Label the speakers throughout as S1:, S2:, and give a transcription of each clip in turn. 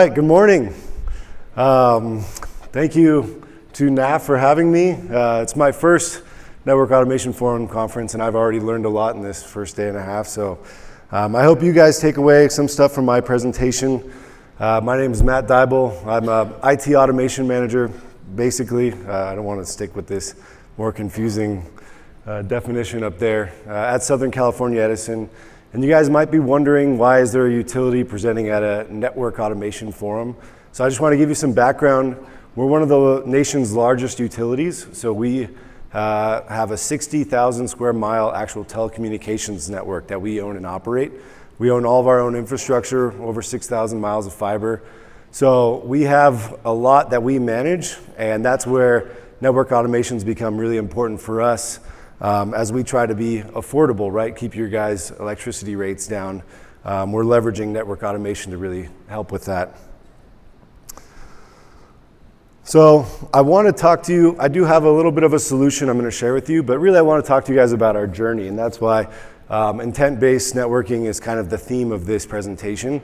S1: right, good morning. Thank you to NAF for having me. It's my first Network Automation Forum conference, and I've already learned a lot in this first day and a half. So I hope you guys take away some stuff from my presentation. My name is Matt Deibel. I'm an IT automation manager, basically. I don't want to stick with this more confusing definition up there at Southern California Edison. And you guys might be wondering, why is there a utility presenting at a network automation forum? So I just want to give you some background. We're one of the nation's largest utilities. So we have a 60,000 square mile actual telecommunications network that we own and operate. We own all of our own infrastructure, over 6,000 miles of fiber. So we have a lot that we manage, and that's where network automations become really important for us. As we try to be affordable, right? Keep your guys' electricity rates down. We're leveraging network automation to really help with that. So I want to talk to you. I do have a little bit of a solution I'm going to share with you, but really I want to talk to you guys about our journey, and that's why intent-based networking is kind of the theme of this presentation.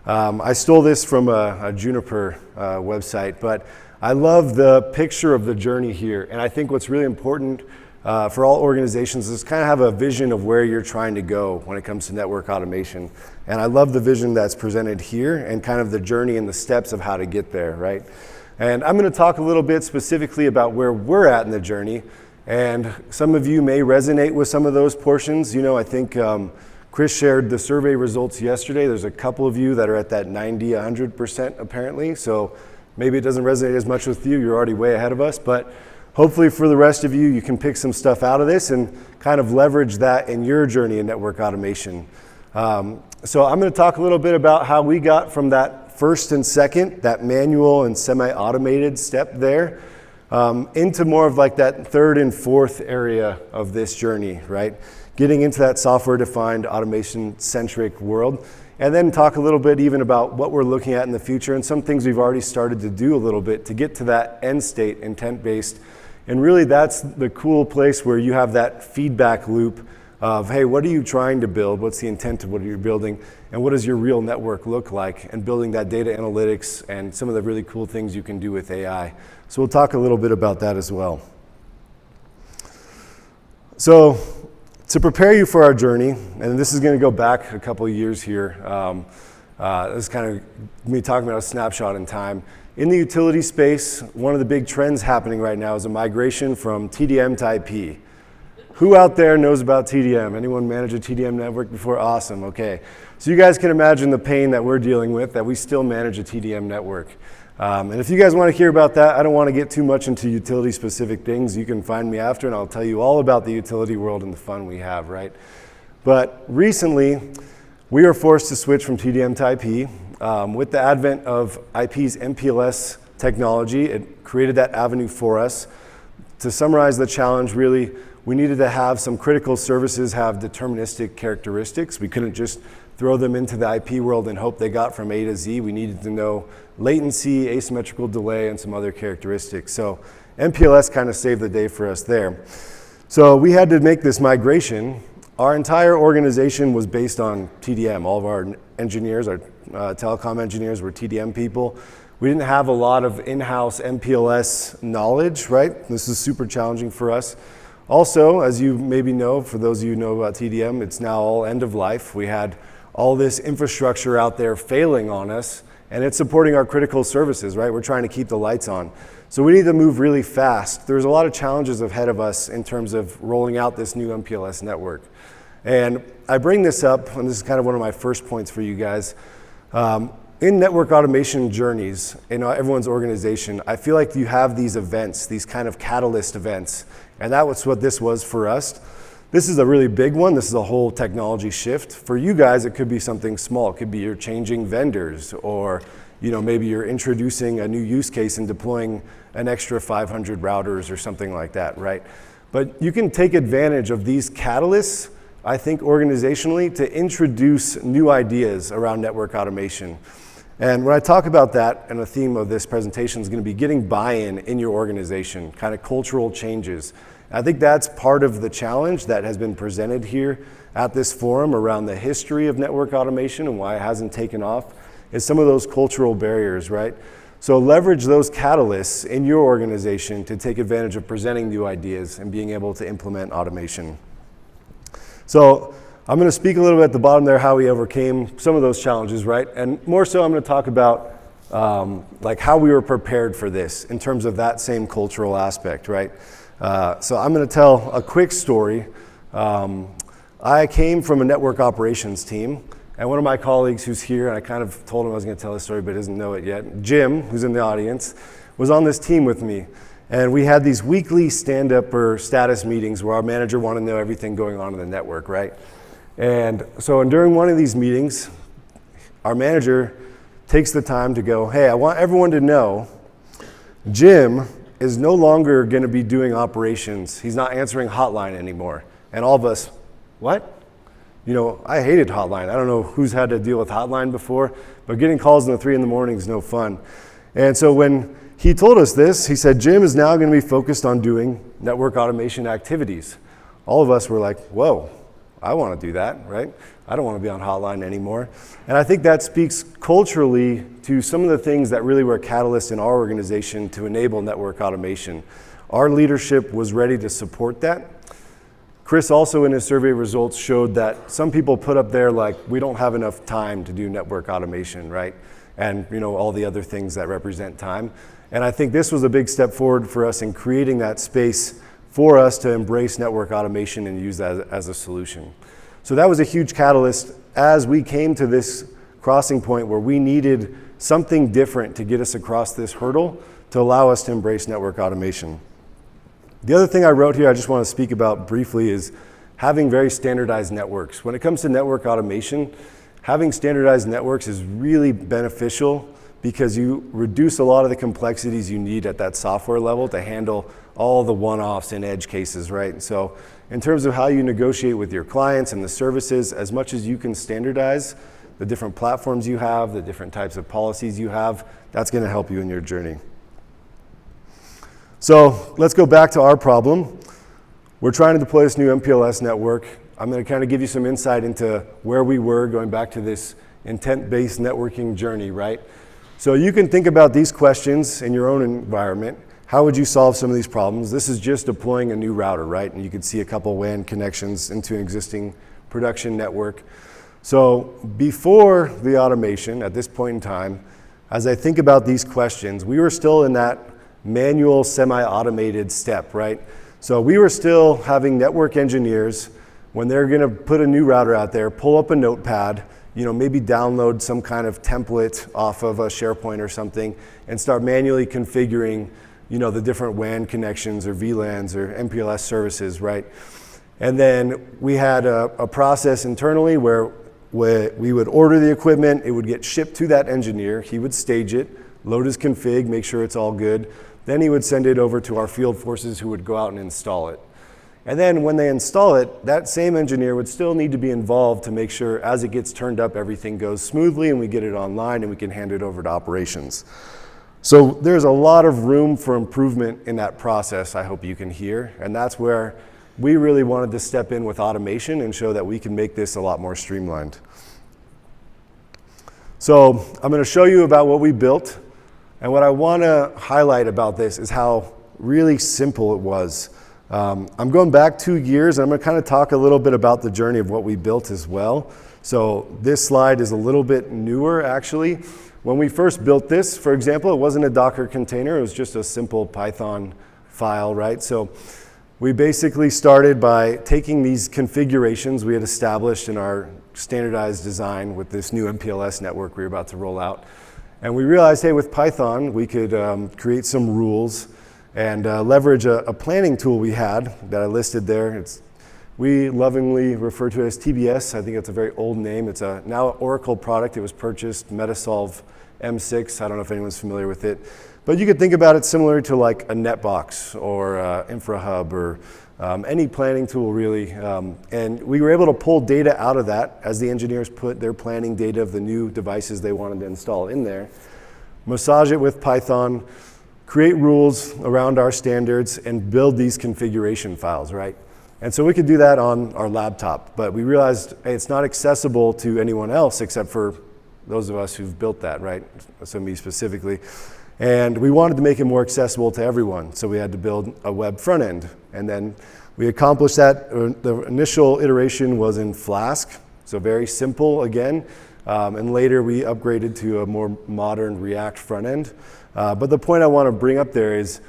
S1: I stole this from a Juniper website, but I love the picture of the journey here, and I think what's really important for all organizations is kind of have a vision of where you're trying to go when it comes to network automation. And I love the vision that's presented here and kind of the journey and the steps of how to get there, right? And I'm going to talk a little bit specifically about where we're at in the journey. And some of you may resonate with some of those portions. You know, I think Chris shared the survey results yesterday. There's a couple of you that are at that 90, 100% apparently. So maybe it doesn't resonate as much with you. You're already way ahead of us. But hopefully for the rest of you, you can pick some stuff out of this and kind of leverage that in your journey in network automation. So I'm going to talk a little bit about how we got from that first and second, that manual and semi-automated step there, into more of like that third and fourth area of this journey, right? Getting into that software-defined automation-centric world. And then talk a little bit even about what we're looking at in the future and some things we've already started to do a little bit to get to that end state, intent-based. And really that's the cool place where you have that feedback loop of, hey, what are you trying to build? What's the intent of what you're building? And what does your real network look like? And building that data analytics and some of the really cool things you can do with AI. So we'll talk a little bit about that as well. So to prepare you for our journey, and this is going to go back a couple of years here, this is kind of me talking about a snapshot in time. In the utility space, one of the big trends happening right now is a migration from TDM to IP. Who out there knows about TDM? Anyone manage a TDM network before? Awesome, okay. So you guys can imagine the pain that we're dealing with, that we still manage a TDM network. And if you guys want to hear about that, I don't want to get too much into utility specific things. You can find me after and I'll tell you all about the utility world and the fun we have, right? But recently, we were forced to switch from TDM to IP. With the advent of IP's MPLS technology, it created that avenue for us. To summarize the challenge, really, we needed to have some critical services have deterministic characteristics. We couldn't just throw them into the IP world and hope they got from A to Z. We needed to know latency, asymmetrical delay, and some other characteristics. So MPLS kind of saved the day for us there. So we had to make this migration. Our entire organization was based on TDM. All of our engineers, our telecom engineers were TDM people. We didn't have a lot of in-house MPLS knowledge, right? This is super challenging for us. Also, as you maybe know, for those of you who know about TDM, it's now all end of life. We had all this infrastructure out there failing on us, and it's supporting our critical services, right? We're trying to keep the lights on. So we need to move really fast. There's a lot of challenges ahead of us in terms of rolling out this new MPLS network. And I bring this up, and this is kind of one of my first points for you guys. In network automation journeys, in everyone's organization, I feel like you have these events, these kind of catalyst events, and that was what this was for us. This is a really big one. This is a whole technology shift. For you guys, it could be something small. It could be you're changing vendors, or maybe you're introducing a new use case and deploying an extra 500 routers or something like that, right? But you can take advantage of these catalysts, I think, organizationally, to introduce new ideas around network automation. And when I talk about that, and the theme of this presentation is going to be getting buy-in in your organization, kind of cultural changes. I think that's part of the challenge that has been presented here at this forum around the history of network automation and why it hasn't taken off. is some of those cultural barriers, right? So leverage those catalysts in your organization to take advantage of presenting new ideas and being able to implement automation. So I'm going to speak a little bit at the bottom there how we overcame some of those challenges, right? And more so I'm going to talk about like how we were prepared for this in terms of that same cultural aspect, right? So I'm going to tell a quick story. I came from a network operations team, and one of my colleagues who's here, and I kind of told him I was going to tell this story, but doesn't know it yet, Jim, who's in the audience, was on this team with me. And we had these weekly stand-up or status meetings where our manager wanted to know everything going on in the network, right? And so during one of these meetings, our manager takes the time to go, hey, I want everyone to know Jim is no longer going to be doing operations. He's not answering hotline anymore. And all of us, what? You know, I hated hotline. I don't know who's had to deal with hotline before, but getting calls in the 3 a.m. is no fun. And so when he told us this, he said, Jim is now going to be focused on doing network automation activities. All of us were like, whoa, I want to do that, right? I don't want to be on hotline anymore. And I think that speaks culturally to some of the things that really were catalysts in our organization to enable network automation. Our leadership was ready to support that. Chris also in his survey results showed that some people put up there like, we don't have enough time to do network automation, right? And you know, all the other things that represent time. And I think this was a big step forward for us in creating that space for us to embrace network automation and use that as a solution. So that was a huge catalyst as we came to this crossing point where we needed something different to get us across this hurdle to allow us to embrace network automation. The other thing I wrote here I just want to speak about briefly is having very standardized networks. When it comes to network automation, having standardized networks is really beneficial because you reduce a lot of the complexities you need at that software level to handle all the one-offs and edge cases, right? So in terms of how you negotiate with your clients and the services, as much as you can standardize the different platforms you have, the different types of policies you have, that's going to help you in your journey. So let's go back to our problem. We're trying to deploy this new MPLS network. I'm going to kind of give you some insight into where we were going back to this intent-based networking journey, right? So you can think about these questions in your own environment. How would you solve some of these problems? This is just deploying a new router, right? And you can see a couple WAN connections into an existing production network. So before the automation, at this point in time, as I think about these questions, we were still in that manual semi-automated step, right? So we were still having network engineers, when they're gonna put a new router out there, pull up a notepad, you know, maybe download some kind of template off of a SharePoint or something and start manually configuring, you know, the different WAN connections or VLANs or MPLS services, right? And then we had a process internally where we would order the equipment, it would get shipped to that engineer, he would stage it, load his config, make sure it's all good. Then he would send it over to our field forces who would go out and install it. And then when they install it, that same engineer would still need to be involved to make sure as it gets turned up, everything goes smoothly and we get it online and we can hand it over to operations. So there's a lot of room for improvement in that process, I hope you can hear. And that's where we really wanted to step in with automation and show that we can make this a lot more streamlined. So I'm going to show you about what we built. And what I want to highlight about this is how really simple it was. I'm going back 2 years, and I'm going to kind of talk a little bit about the journey of what we built as well. So this slide is a little bit newer, actually. When we first built this, for example, it wasn't a Docker container. It was just a simple Python file, right? So we basically started by taking these configurations we had established in our standardized design with this new MPLS network we were about to roll out. And we realized, hey, with Python, we could create some rules and leverage a planning tool we had that I listed there. We lovingly refer to it as TBS. I think it's a very old name. It's a now Oracle product. It was purchased, Metasolv M6. I don't know if anyone's familiar with it. But you could think about it similar to like a NetBox or InfraHub or any planning tool really. And we were able to pull data out of that as the engineers put their planning data of the new devices they wanted to install in there, massage it with Python, create rules around our standards, and build these configuration files, right? And so we could do that on our laptop, but we realized, hey, it's not accessible to anyone else except for those of us who've built that, right? So me specifically. And we wanted to make it more accessible to everyone, so we had to build a web front end. And then we accomplished that. The initial iteration was in Flask, so very simple again. And later we upgraded to a more modern React front end. But the point I want to bring up there is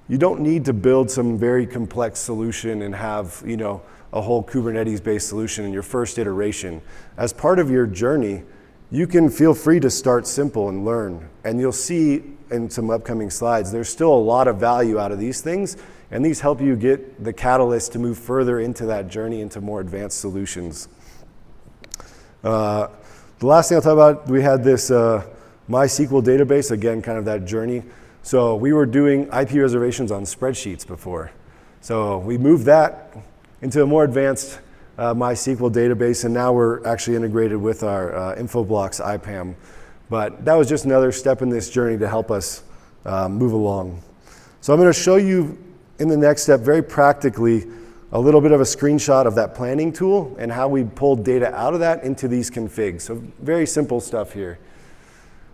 S1: you don't need to build some very complex solution and have, you know, a whole Kubernetes-based solution in your first iteration. As part of your journey, you can feel free to start simple and learn. And you'll see in some upcoming slides, there's still a lot of value out of these things, and these help you get the catalyst to move further into that journey into more advanced solutions. The last thing I'll talk about, we had this MySQL database, again, kind of that journey. So we were doing IP reservations on spreadsheets before. So we moved that into a more advanced MySQL database, and now we're actually integrated with our Infoblox IPAM. But that was just another step in this journey to help us move along. So I'm going to show you in the next step, very practically, a little bit of a screenshot of that planning tool and how we pulled data out of that into these configs. So very simple stuff here,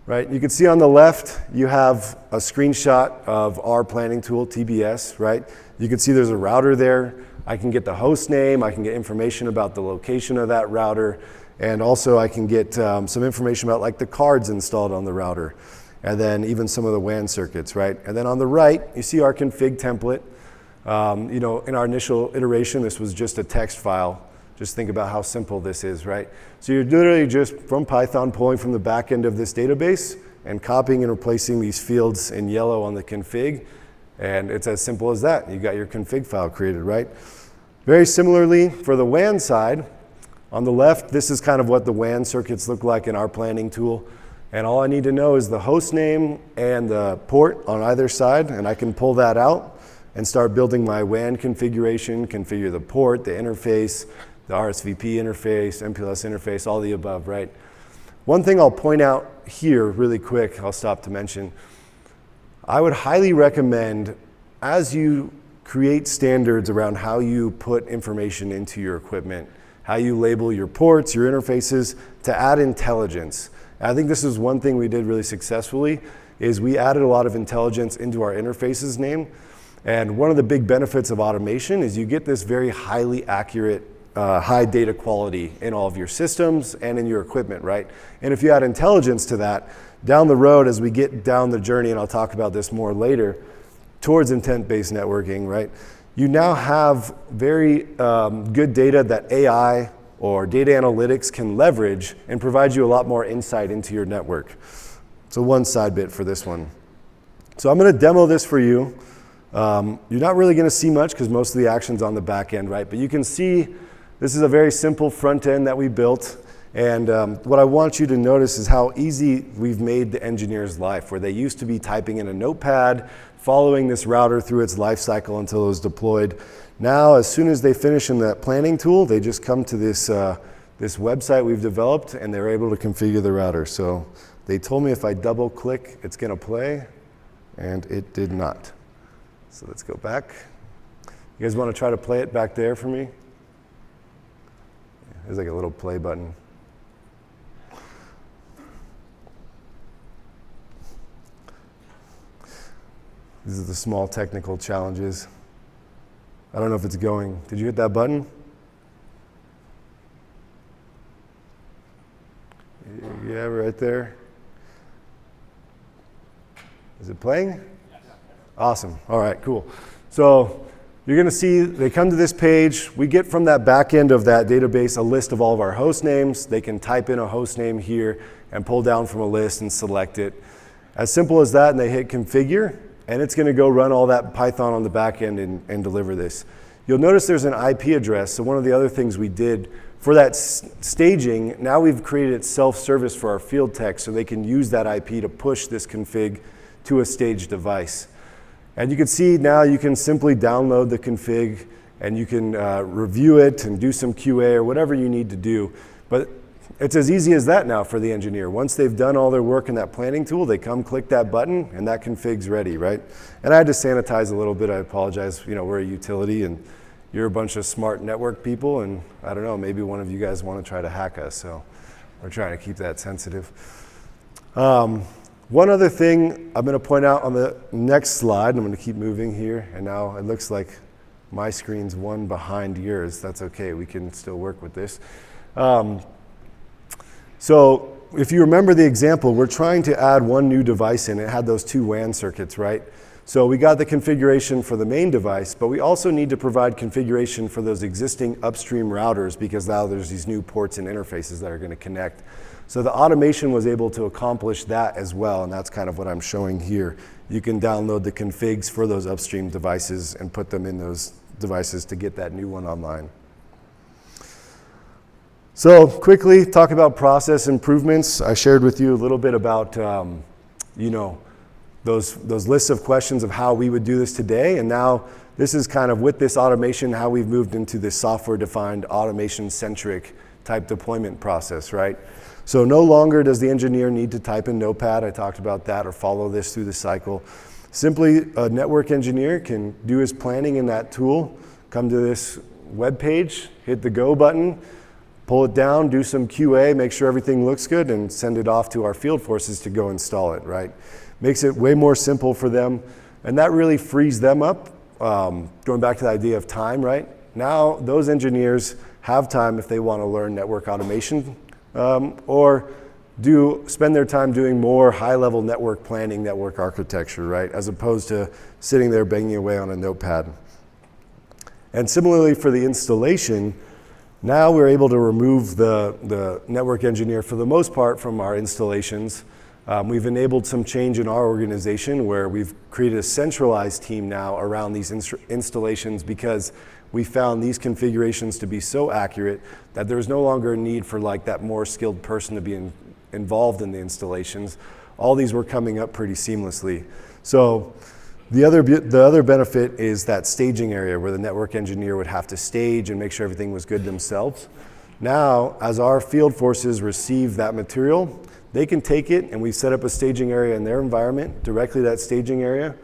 S1: right? You can see on the left, you have a screenshot of our planning tool, TBS, right? You can see there's a router there. I can get the host name. I can get information about the location of that router. And also I can get some information about like the cards installed on the router. And then even some of the WAN circuits, right? And then on the right, you see our config template. You know, in our initial iteration, this was just a text file. Just think about how simple this is, right? So you're literally just from Python pulling from the back end of this database and copying and replacing these fields in yellow on the config. And it's as simple as that. You got your config file created, right? Very similarly, for the WAN side, on the left, this is kind of what the WAN circuits look like in our planning tool. And all I need to know is the host name and the port on either side, and I can pull that out and start building my WAN configuration, configure the port, the interface, the RSVP interface, MPLS interface, all the above, right? One thing I'll point out here really quick, I'll stop to mention, I would highly recommend as you create standards around how you put information into your equipment, how you label your ports, your interfaces, to add intelligence. And I think this is one thing we did really successfully, is we added a lot of intelligence into our interfaces name. And one of the big benefits of automation is you get this very highly accurate, high data quality in all of your systems and in your equipment, right? And if you add intelligence to that, down the road as we get down the journey, and I'll talk about this more later, towards intent-based networking, right? You now have very good data that AI or data analytics can leverage and provide you a lot more insight into your network. So one side bit for this one. So I'm going to demo this for you. You're not really going to see much because most of the action's on the back end, right? But you can see this is a very simple front end that we built. And what I want you to notice is how easy we've made the engineer's life, where they used to be typing in a notepad, following this router through its life cycle until it was deployed. Now, as soon as they finish in that planning tool, they just come to this, this website we've developed, and they're able to configure the router. So they told me if I double click, it's going to play, and it did not. So let's go back. You guys want to try to play it back there for me? There's like a little play button. These are the small technical challenges. I don't know if it's going. Did you hit that button? Yeah, right there. Is it playing? Awesome. All right, cool. So you're going to see they come to this page. We get from that back end of that database a list of all of our host names. They can type in a host name here and pull down from a list and select it. As simple as that, and they hit configure, and it's going to go run all that Python on the back end and deliver this. You'll notice there's an IP address. So one of the other things we did for that staging, now we've created self-service for our field tech so they can use that IP to push this config to a staged device. And you can see now you can simply download the config and you can review it and do some QA or whatever you need to do. But it's as easy as that now for the engineer. Once they've done all their work in that planning tool, they come click that button and that config's ready, right? And I had to sanitize a little bit. I apologize. You know, we're a utility and you're a bunch of smart network people, and I don't know, maybe one of you guys want to try to hack us. So We're trying to keep that sensitive. One other thing I'm going to point out on the next slide, I'm going to keep moving here, and now it looks like my screen's one behind yours. That's okay, we can still work with this. So if you remember the example, we're trying to add one new device in. It had those two WAN circuits, right? So we got the configuration for the main device, but we also need to provide configuration for those existing upstream routers because now there's these new ports and interfaces that are going to connect. So the automation was able to accomplish that as well, and that's kind of what I'm showing here. You can download the configs for those upstream devices and put them in those devices to get that new one online. So quickly, talk about process improvements. I shared with you a little bit about, those lists of questions of how we would do this today, and now this is kind of with this automation how we've moved into this software-defined automation-centric type deployment process, right? So no longer does the engineer need to type in Notepad, I talked about that, or follow this through the cycle. Simply, a network engineer can do his planning in that tool, come to this web page, hit the go button, pull it down, do some QA, make sure everything looks good, and send it off to our field forces to go install it, right? Makes it way more simple for them, and that really frees them up. Going back to the idea of time, right? Now those engineers have time if they want to learn network automation or spend their time doing more high-level network planning, network architecture, right? As opposed to sitting there banging away on a notepad. And similarly for the installation, now we're able to remove the network engineer for the most part from our installations. We've enabled some change in our organization where we've created a centralized team now around these installations because we found these configurations to be so accurate that there's no longer a need for like that more skilled person to be involved in the installations. All these were coming up pretty seamlessly. So the other benefit is that staging area where the network engineer would have to stage and make sure everything was good themselves. Now, as our field forces receive that material, they can take it, and we set up a staging area in their environment, directly that staging area.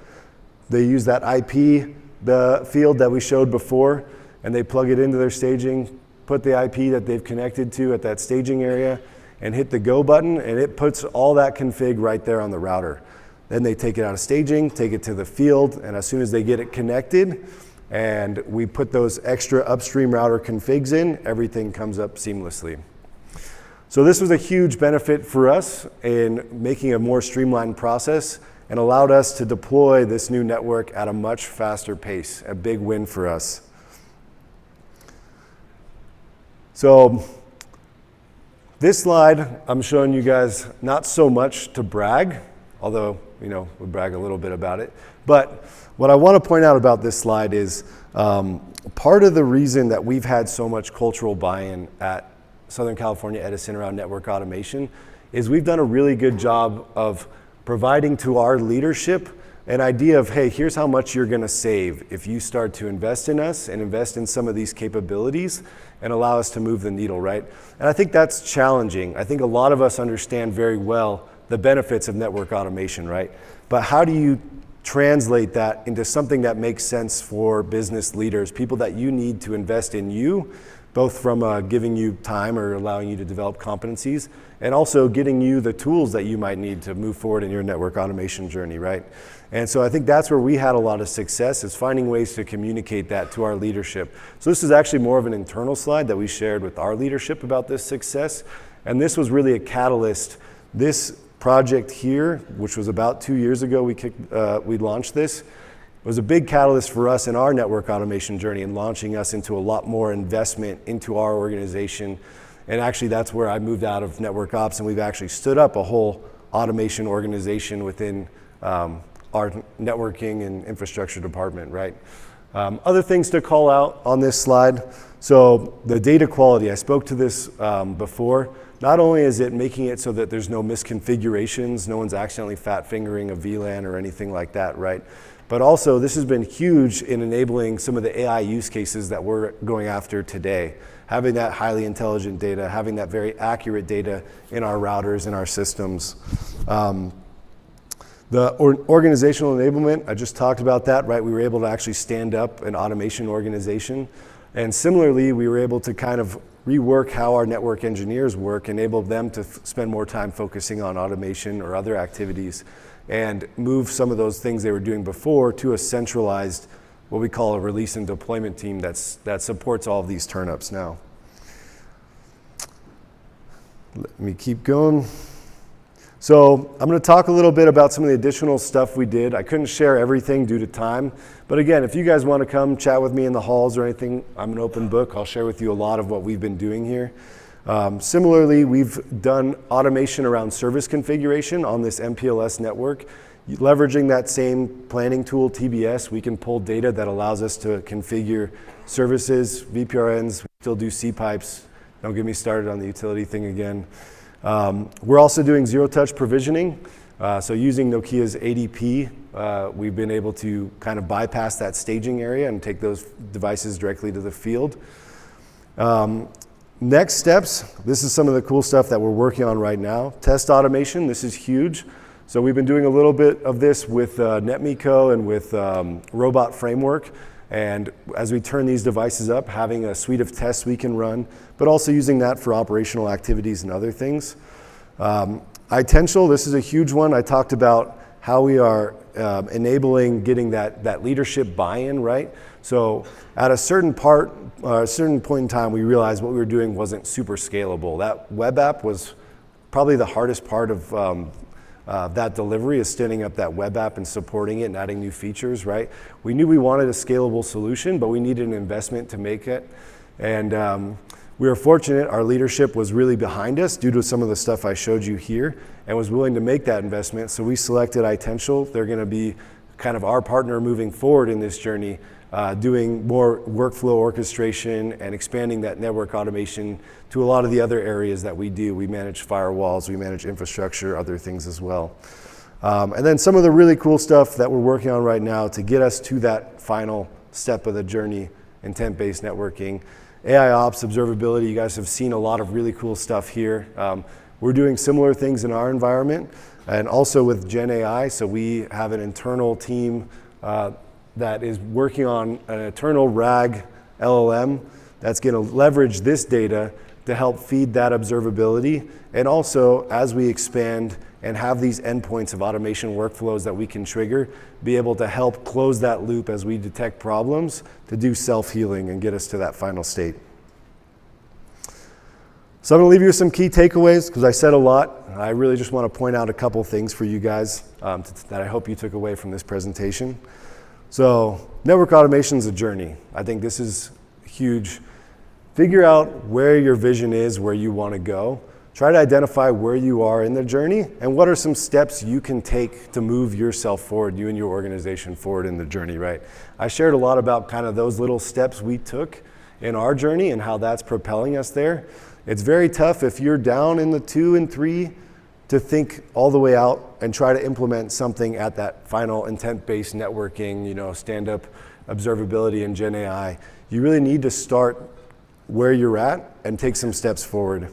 S1: They use that IP, the field that we showed before, and they plug it into their staging, put the IP that they've connected to at that staging area, and hit the go button, and it puts all that config right there on the router. Then they take it out of staging, take it to the field, and as soon as they get it connected, and we put those extra upstream router configs in, everything comes up seamlessly. So this was a huge benefit for us in making a more streamlined process and allowed us to deploy this new network at a much faster pace, a big win for us. So this slide, I'm showing you guys not so much to brag, although, we brag a little bit about it. But what I want to point out about this slide is part of the reason that we've had so much cultural buy-in at Southern California Edison around network automation is we've done a really good job of providing to our leadership an idea of, hey, here's how much you're going to save if you start to invest in us and invest in some of these capabilities and allow us to move the needle, right? And I think that's challenging. I think a lot of us understand very well the benefits of network automation, right? But how do you translate that into something that makes sense for business leaders, people that you need to invest in you, both from giving you time or allowing you to develop competencies, and also getting you the tools that you might need to move forward in your network automation journey, right? And so I think that's where we had a lot of success, is finding ways to communicate that to our leadership. So this is actually more of an internal slide that we shared with our leadership about this success, and this was really a catalyst. This project here, which was about 2 years ago we launched this, was a big catalyst for us in our network automation journey and launching us into a lot more investment into our organization. And actually that's where I moved out of network ops, and we've actually stood up a whole automation organization within our networking and infrastructure department, right? Other things to call out on this slide. So the data quality, I spoke to this before. Not only is it making it so that there's no misconfigurations, no one's accidentally fat fingering a VLAN or anything like that, right? But also this has been huge in enabling some of the AI use cases that we're going after today. Having that highly intelligent data, having that very accurate data in our routers and our systems. The organizational enablement, I just talked about that, right? We were able to actually stand up an automation organization. And similarly, we were able to kind of rework how our network engineers work, enable them to spend more time focusing on automation or other activities, and move some of those things they were doing before to a centralized, what we call a release and deployment team that supports all of these turnups now. Let me keep going. So I'm going to talk a little bit about some of the additional stuff we did. I couldn't share everything due to time, but again, if you guys want to come chat with me in the halls or anything, I'm an open book. I'll share with you a lot of what we've been doing here. Similarly, we've done automation around service configuration on this MPLS network. Leveraging that same planning tool, TBS, we can pull data that allows us to configure services, VPRNs, we still do C-pipes. Don't get me started on the utility thing again. We're also doing zero-touch provisioning. So using Nokia's ADP, we've been able to kind of bypass that staging area and take those devices directly to the field. Next steps, this is some of the cool stuff that we're working on right now. Test automation, this is huge. So we've been doing a little bit of this with NetMeco and with Robot Framework. And as we turn these devices up, having a suite of tests we can run, but also using that for operational activities and other things. iTential, this is a huge one. I talked about how we are enabling getting that leadership buy-in, right? So at a certain point in time, we realized what we were doing wasn't super scalable. That web app was probably the hardest part of that delivery, is standing up that web app and supporting it and adding new features, right? We knew we wanted a scalable solution, but we needed an investment to make it. And we were fortunate, our leadership was really behind us due to some of the stuff I showed you here and was willing to make that investment. So we selected iTential. They're gonna be kind of our partner moving forward in this journey, doing more workflow orchestration and expanding that network automation to a lot of the other areas that we do. We manage firewalls, we manage infrastructure, other things as well. And then some of the really cool stuff that we're working on right now to get us to that final step of the journey, intent-based networking. AIOps, observability, you guys have seen a lot of really cool stuff here. We're doing similar things in our environment and also with Gen AI. So we have an internal team that is working on an internal RAG LLM that's going to leverage this data to help feed that observability. And also, as we expand and have these endpoints of automation workflows that we can trigger, be able to help close that loop as we detect problems to do self-healing and get us to that final state. So I'm going to leave you with some key takeaways because I said a lot. I really just want to point out a couple things for you guys that I hope you took away from this presentation. So network automation is a journey. I think this is huge. Figure out where your vision is, where you want to go. Try to identify where you are in the journey and what are some steps you can take to move yourself forward, you and your organization forward in the journey, right? I shared a lot about kind of those little steps we took in our journey and how that's propelling us there. It's very tough if you're down in the 2 and 3 to think all the way out and try to implement something at that final intent-based networking, stand-up observability and Gen AI. You really need to start where you're at and take some steps forward.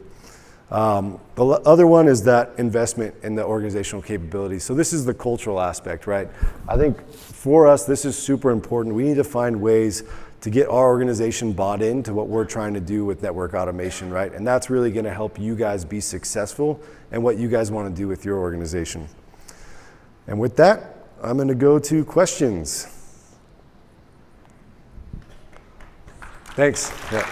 S1: The other one is that investment in the organizational capabilities. So this is the cultural aspect, right? I think for us, this is super important. We need to find ways to get our organization bought into what we're trying to do with network automation, right? And that's really gonna help you guys be successful and what you guys wanna do with your organization. And with that, I'm gonna go to questions. Thanks. Yeah.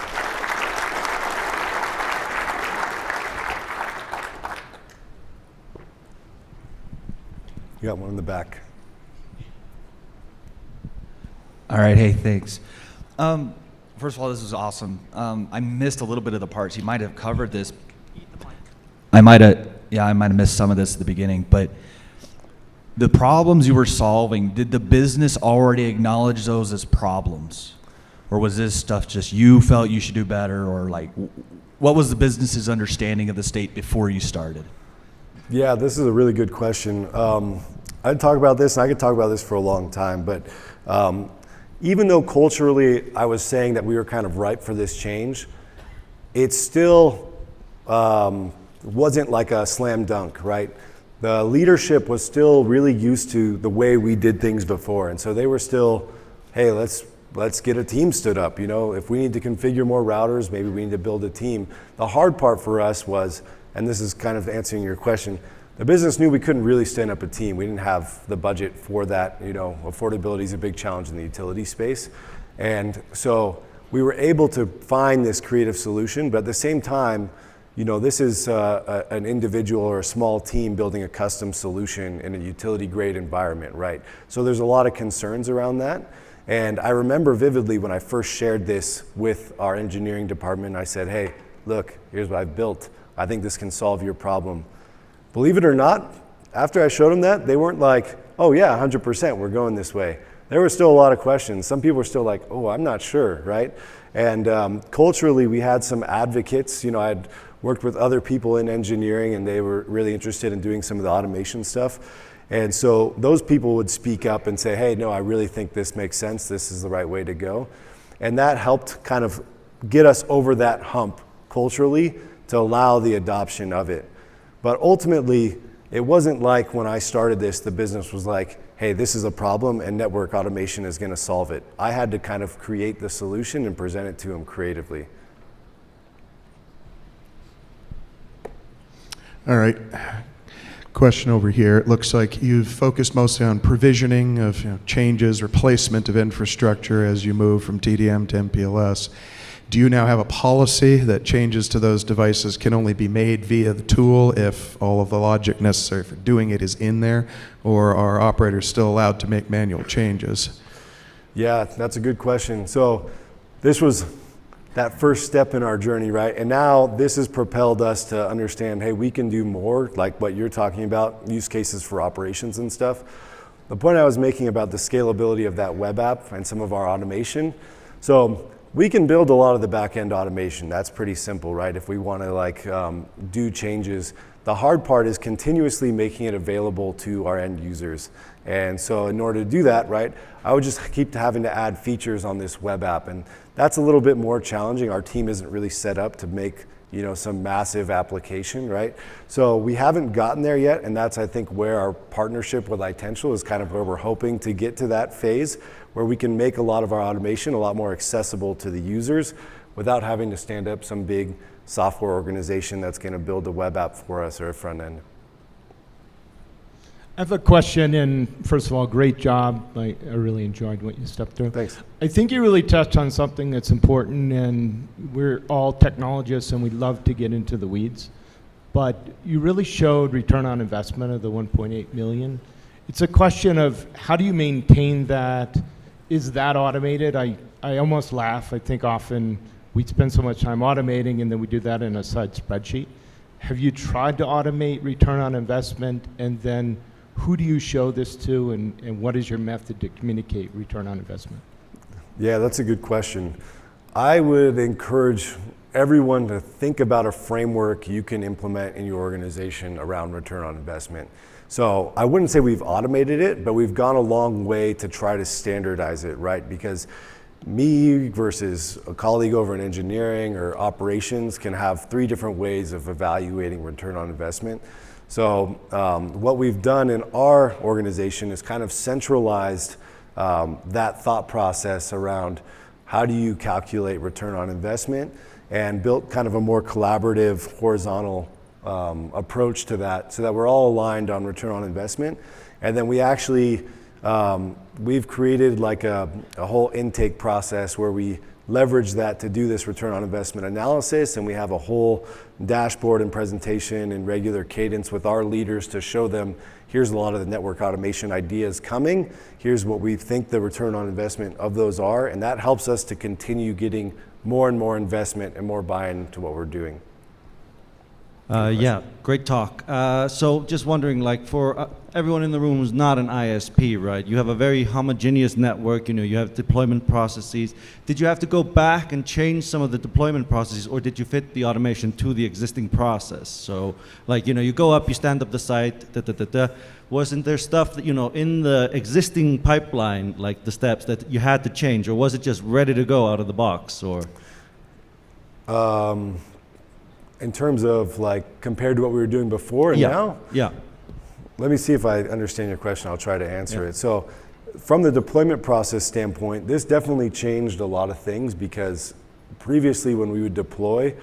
S1: You got one in the back.
S2: All right, hey, thanks. First of all, this was awesome. I missed a little bit of the parts. You might have covered this. I might have missed some of this at the beginning, but the problems you were solving, did the business already acknowledge those as problems? Or was this stuff just you felt you should do better? Or like, what was the business's understanding of the state before you started?
S1: Yeah, this is a really good question. I'd talk about this, and I could talk about this for a long time, but even though culturally I was saying that we were kind of ripe for this change, it still wasn't like a slam dunk, right? The leadership was still really used to the way we did things before, and so they were still, hey, let's let's get a team stood up. If we need to configure more routers, maybe we need to build a team. The hard part for us was, and this is kind of answering your question, the business knew we couldn't really stand up a team. We didn't have the budget for that. Affordability is a big challenge in the utility space. And so we were able to find this creative solution, but at the same time, this is an individual or a small team building a custom solution in a utility grade environment, right? So there's a lot of concerns around that. And I remember vividly when I first shared this with our engineering department, I said, hey, look, here's what I've built. I think this can solve your problem. Believe it or not, after I showed them that, they weren't like, oh yeah, 100%, we're going this way. There were still a lot of questions. Some people were still like, oh, I'm not sure, right? And culturally, we had some advocates. I'd worked with other people in engineering, and they were really interested in doing some of the automation stuff. And so those people would speak up and say, hey, no, I really think this makes sense. This is the right way to go. And that helped kind of get us over that hump culturally to allow the adoption of it. But ultimately, it wasn't like when I started this, the business was like, hey, this is a problem and network automation is going to solve it. I had to kind of create the solution and present it to them creatively.
S3: All right. Question over here. It looks like you've focused mostly on provisioning of changes, replacement of infrastructure as you move from TDM to MPLS. Do you now have a policy that changes to those devices can only be made via the tool if all of the logic necessary for doing it is in there, or are operators still allowed to make manual changes?
S1: Yeah, that's a good question. So this was that first step in our journey, right? And now this has propelled us to understand, hey, we can do more, like what you're talking about, use cases for operations and stuff. The point I was making about the scalability of that web app and some of our automation. So we can build a lot of the back-end automation. That's pretty simple, right? If we want to do changes. The hard part is continuously making it available to our end users. And so in order to do that, right, I would just keep having to add features on this web app. And that's a little bit more challenging. Our team isn't really set up to make some massive application, right? So we haven't gotten there yet, and that's, I think, where our partnership with iTential is kind of where we're hoping to get to that phase, where we can make a lot of our automation a lot more accessible to the users without having to stand up some big software organization that's going to build a web app for us or a front end.
S4: I have a question, and first of all, great job. I really enjoyed what you stepped through.
S1: Thanks.
S4: I think you really touched on something that's important, and we're all technologists and we love to get into the weeds, but you really showed return on investment of the 1.8 million. It's a question of how do you maintain that? Is that automated? I almost laugh. I think often we spend so much time automating and then we do that in a side spreadsheet. Have you tried to automate return on investment, and then who do you show this to, and what is your method to communicate return on investment?
S1: Yeah, that's a good question. I would encourage everyone to think about a framework you can implement in your organization around return on investment. So I wouldn't say we've automated it, but we've gone a long way to try to standardize it, right? Because me versus a colleague over in engineering or operations can have 3 different ways of evaluating return on investment. So what we've done in our organization is kind of centralized that thought process around how do you calculate return on investment, and built kind of a more collaborative, horizontal approach to that, so that we're all aligned on return on investment. And then we actually, we've created like a whole intake process where we leverage that to do this return on investment analysis, and we have a whole dashboard and presentation in regular cadence with our leaders to show them, here's a lot of the network automation ideas coming, here's what we think the return on investment of those are, and that helps us to continue getting more and more investment and more buy-in to what we're doing.
S5: Yeah, great talk. So just wondering, like, for everyone in the room who's not an ISP, right? You have a very homogeneous network, you have deployment processes. Did you have to go back and change some of the deployment processes, or did you fit the automation to the existing process? So, like, you go up, you stand up the site, Wasn't there stuff that, in the existing pipeline, like the steps that you had to change, or was it just ready to go out of the box, or?
S1: In terms of like compared to what we were doing before and now?
S5: Yeah.
S1: Let me see if I understand your question. I'll try to answer it. So from the deployment process standpoint, this definitely changed a lot of things, because previously when we would deploy,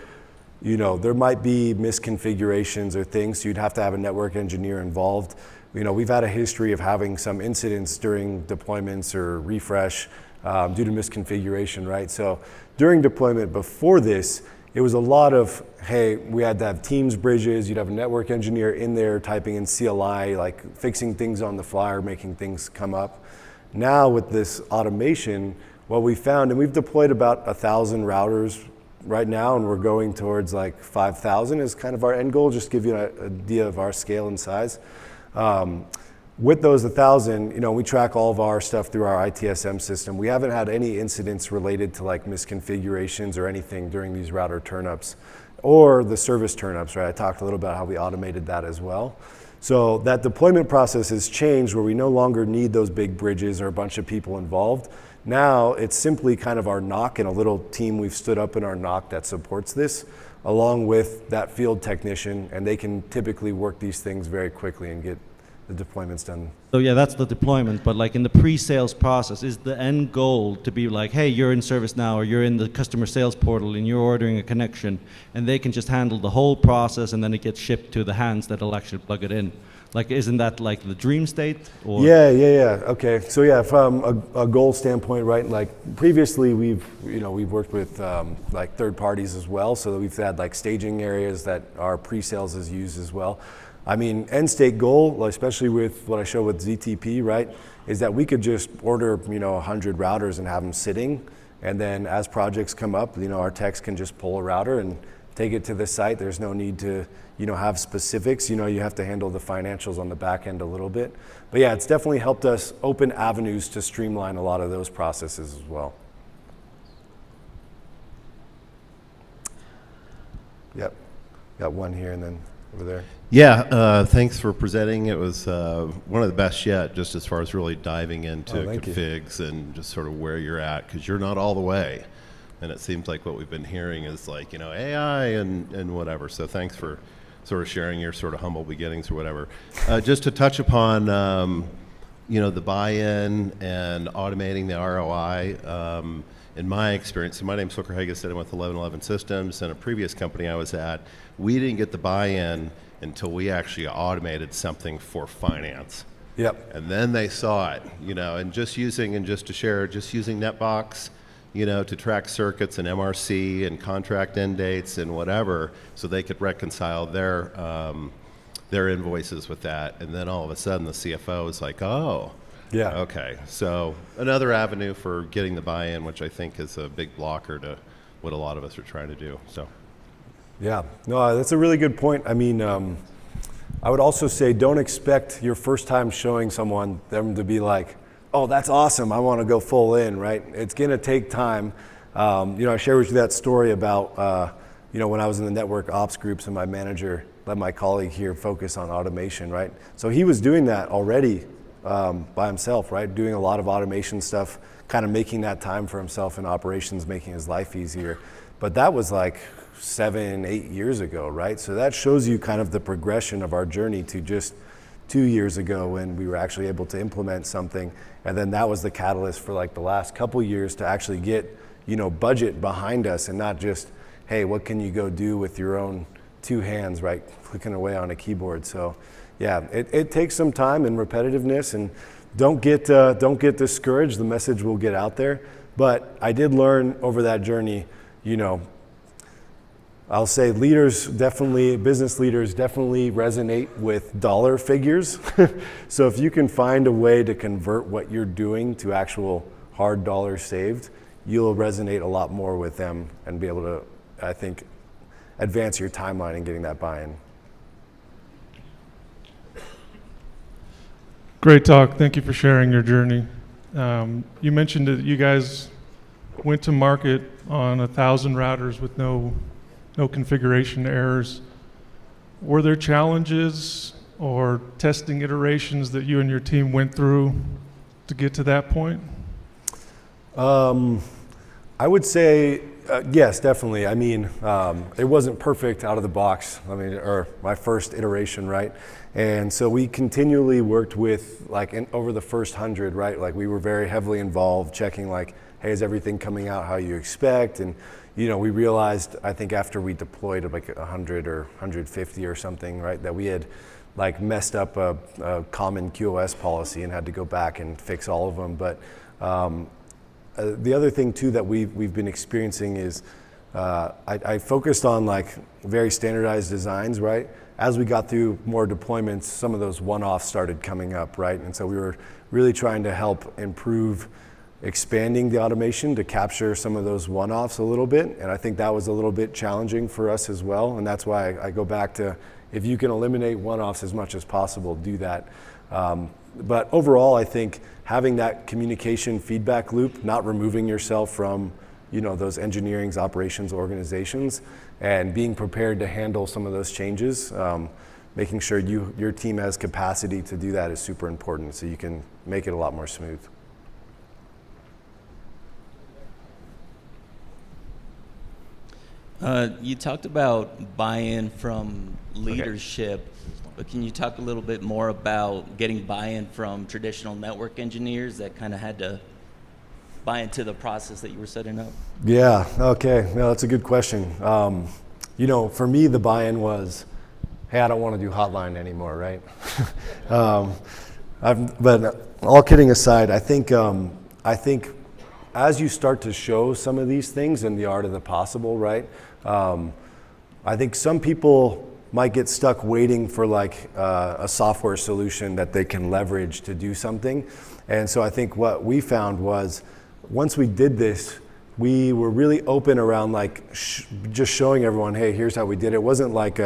S1: there might be misconfigurations or things, so you'd have to have a network engineer involved. We've had a history of having some incidents during deployments or refresh due to misconfiguration, right? So during deployment before this, it was a lot of, hey, we had to have Teams bridges, you'd have a network engineer in there typing in CLI, like fixing things on the fly or making things come up. Now with this automation, what we found, and we've deployed about 1,000 routers right now, and we're going towards like 5,000 is kind of our end goal, just to give you an idea of our scale and size. With those 1,000, we track all of our stuff through our ITSM system. We haven't had any incidents related to like misconfigurations or anything during these router turnups or the service turnups, right? I talked a little about how we automated that as well. So that deployment process has changed, where we no longer need those big bridges or a bunch of people involved. Now it's simply kind of our NOC and a little team we've stood up in our NOC that supports this, along with that field technician, and they can typically work these things very quickly and get the deployments done.
S5: So yeah, that's the deployment, but like in the pre-sales process, is the end goal to be like, hey, you're in ServiceNow or you're in the customer sales portal and you're ordering a connection, and they can just handle the whole process and then it gets shipped to the hands that'll actually plug it in? Like, isn't that like the dream state? Or?
S1: Yeah. Okay. So yeah, from a goal standpoint, right? Like previously, we've worked with like third parties as well. So we've had like staging areas that our pre-sales is used as well. I mean, end state goal, especially with what I show with ZTP, right, is that we could just order 100 routers and have them sitting, and then as projects come up, our techs can just pull a router and take it to the site. There's no need to have specifics. You have to handle the financials on the back end a little bit. But yeah, it's definitely helped us open avenues to streamline a lot of those processes as well. Yep. Got one here and then over there.
S6: Yeah, thanks for presenting. It was one of the best yet, just as far as really diving into configs and just sort of where you're at, because you're not all the way. And it seems like what we've been hearing is like, AI and whatever. So thanks for sort of sharing your sort of humble beginnings or whatever. Just to touch upon, the buy-in and automating the ROI. In my experience, so my name's Hooker Haggis, I'm with 1111 Systems, and a previous company I was at, we didn't get the buy-in until we actually automated something for finance.
S1: Yep.
S6: And then they saw it, and just using NetBox, to track circuits and MRC and contract end dates and whatever, so they could reconcile their invoices with that. And then all of a sudden the CFO is like, oh, yeah, okay. So another avenue for getting the buy-in, which I think is a big blocker to what a lot of us are trying to do. So.
S1: Yeah, no, that's a really good point. I mean, I would also say don't expect your first time showing someone them to be like, oh, that's awesome, I want to go full in, right? It's going to take time. I shared with you that story about, when I was in the network ops groups and my manager let my colleague here focus on automation, right? So he was doing that already by himself, right? Doing a lot of automation stuff, kind of making that time for himself in operations, making his life easier. But that was like 7-8 years ago, right? So that shows you kind of the progression of our journey to just 2 years ago when we were actually able to implement something. And then that was the catalyst for like the last couple years to actually get, budget behind us and not just, hey, what can you go do with your own two hands, right? Clicking away on a keyboard. So yeah, it takes some time and repetitiveness, and don't get discouraged. The message will get out there. But I did learn over that journey, I'll say business leaders definitely resonate with dollar figures. So if you can find a way to convert what you're doing to actual hard dollars saved, you'll resonate a lot more with them and be able to, I think, advance your timeline in getting that buy-in.
S7: Great talk. Thank you for sharing your journey. You mentioned that you guys went to market on 1,000 routers with no configuration errors. Were there challenges or testing iterations that you and your team went through to get to that point?
S1: I would say Yes, definitely. I mean, it wasn't perfect out of the box. I mean, or my first iteration, right? And so we continually worked with, like, over the first 100, right? Like, we were very heavily involved, checking, like, hey, is everything coming out how you expect? And, you know, we realized, I think after we deployed like 100 or 150 or something, right, that we had, like, messed up a common QoS policy and had to go back and fix all of them. But the other thing too that we've been experiencing is I focused on, like, very standardized designs, right? As we got through more deployments, some of those one-offs started coming up, right? And so we were really trying to help improve expanding the automation to capture some of those one-offs a little bit. And I think that was a little bit challenging for us as well. And that's why I go back to, if you can eliminate one-offs as much as possible, do that. But overall, I think having that communication feedback loop, not removing yourself from, you know, those engineering operations organizations, and being prepared to handle some of those changes, making sure your team has capacity to do that is super important, so you can make it a lot more smooth.
S8: You talked about buy-in from leadership, but can you talk a little bit more about getting buy-in from traditional network engineers that kind of had to buy into the process that you were setting up?
S1: Yeah, okay, no, that's a good question. You know, for me, the buy-in was, hey, I don't want to do hotline anymore, right? But all kidding aside, I think as you start to show some of these things in the art of the possible, right? I think some people might get stuck waiting for, like, a software solution that they can leverage to do something. And so I think what we found was, once we did this, we were really open around, like, just showing everyone, hey, here's how we did it. It wasn't like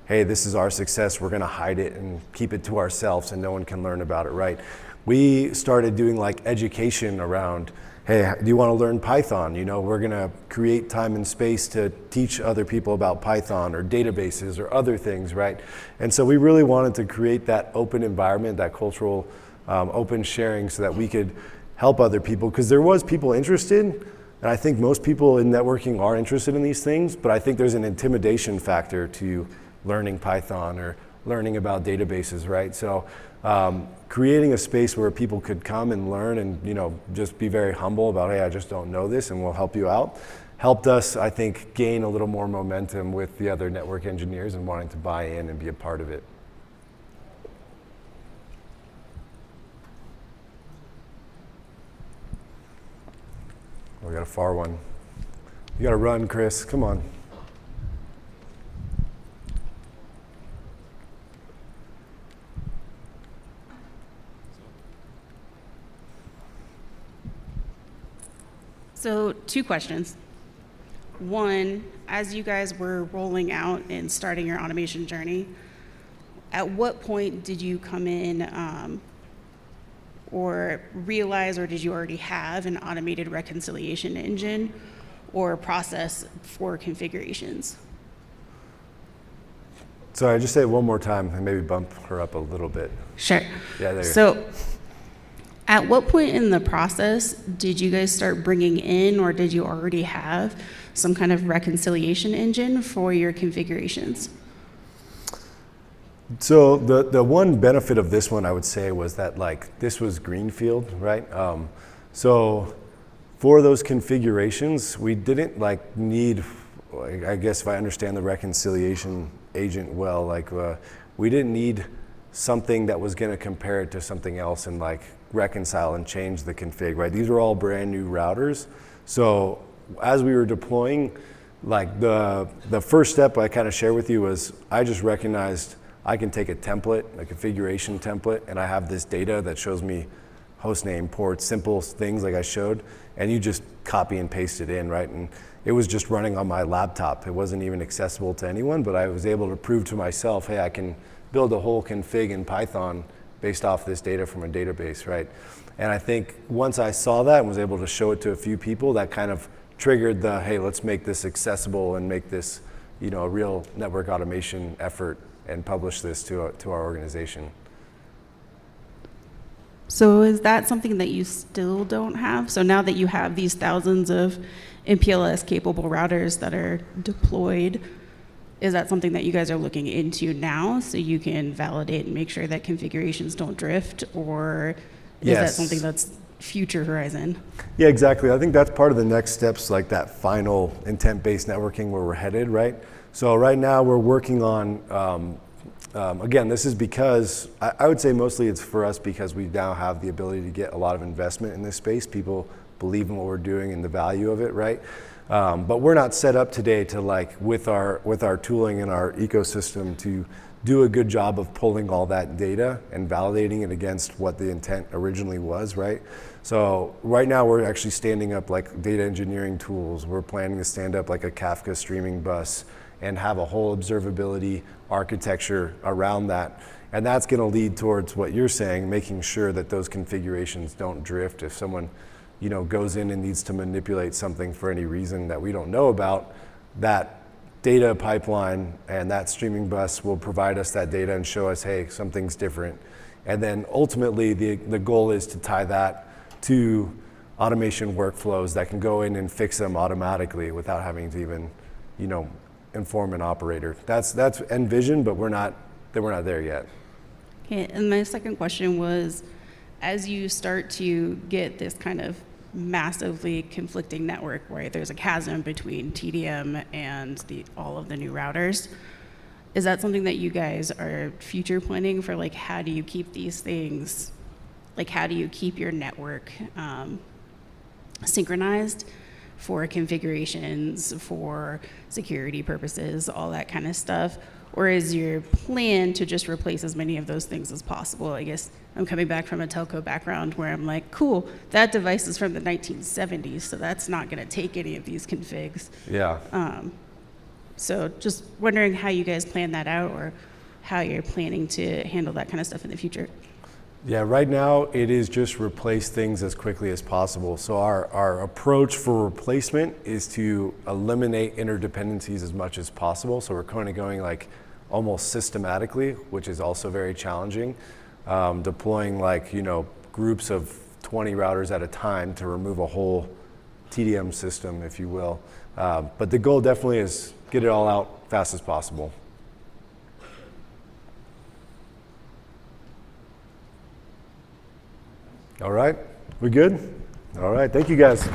S1: hey, this is our success, we're gonna hide it and keep it to ourselves and no one can learn about it, right? We started doing, like, education around, hey, do you want to learn Python? You know, we're going to create time and space to teach other people about Python or databases or other things, right? And so we really wanted to create that open environment, that cultural open sharing, so that we could help other people, because there was people interested, and I think most people in networking are interested in these things, but I think there's an intimidation factor to learning Python or learning about databases, right? So creating a space where people could come and learn and, you know, just be very humble about, hey, I just don't know this and we'll help you out, helped us, I think, gain a little more momentum with the other network engineers and wanting to buy in and be a part of it. We got a far one. You got to run, Chris. Come on.
S9: So 2 questions. One, as you guys were rolling out and starting your automation journey, at what point did you come in or realize, or did you already have an automated reconciliation engine or process for configurations?
S1: Sorry, just say it one more time and maybe bump her up a little bit.
S9: Sure.
S1: Yeah, there you go.
S9: So at what point in the process did you guys start bringing in, or did you already have some kind of reconciliation engine for your configurations?
S1: So the one benefit of this one, I would say, was that, like, this was greenfield, right? So for those configurations, we didn't, like, need, I guess if I understand the reconciliation agent well, like, we didn't need something that was going to compare it to something else and, like, reconcile and change the config, right? These are all brand new routers. So as we were deploying, like, the first step I kind of share with you was, I just recognized I can take a template, a configuration template, and I have this data that shows me host name, ports, simple things like I showed, and you just copy and paste it in, right? And it was just running on my laptop. It wasn't even accessible to anyone, but I was able to prove to myself, hey, I can build a whole config in Python based off this data from a database, right? And I think once I saw that and was able to show it to a few people, that kind of triggered the, hey, let's make this accessible and make this, you know, a real network automation effort and publish this to our organization.
S9: So is that something that you still don't have? So now that you have these thousands of MPLS capable routers that are deployed. Is that something that you guys are looking into now so you can validate and make sure that configurations don't drift, or is that
S1: Yes.
S9: something that's future horizon?
S1: Yeah, exactly. I think that's part of the next steps, like that final intent-based networking where we're headed, right? So right now we're working on, again, this is because, I would say mostly it's for us because we now have the ability to get a lot of investment in this space. People believe in what we're doing and the value of it, right? But we're not set up today to, like, with our tooling and our ecosystem, to do a good job of pulling all that data and validating it against what the intent originally was, right? So right now we're actually standing up like data engineering tools. We're planning to stand up like a Kafka streaming bus and have a whole observability architecture around that. And that's going to lead towards what you're saying, making sure that those configurations don't drift. If someone, goes in and needs to manipulate something for any reason that we don't know about, that data pipeline and that streaming bus will provide us that data and show us, hey, something's different. And then ultimately the goal is to tie that to automation workflows that can go in and fix them automatically without having to even, inform an operator. That's envision, but we're not there yet.
S9: Okay, and my second question was, as you start to get this kind of massively conflicting network where there's a chasm between TDM and all of the new routers, is that something that you guys are future planning for? Like, how do you keep these things, like how do you keep your network synchronized for configurations, for security purposes, all that kind of stuff? Or is your plan to just replace as many of those things as possible? I guess I'm coming back from a telco background where I'm like, cool, that device is from the 1970s, so that's not going to take any of these configs.
S1: Yeah.
S9: So just wondering how you guys plan that out, or how you're planning to handle that kind of stuff in the future.
S1: Yeah, right now it is just replace things as quickly as possible. So our approach for replacement is to eliminate interdependencies as much as possible. So we're kind of going like almost systematically, which is also very challenging. Deploying like, groups of 20 routers at a time to remove a whole TDM system, if you will. But the goal definitely is get it all out fast as possible. All right, we good? All right, thank you guys.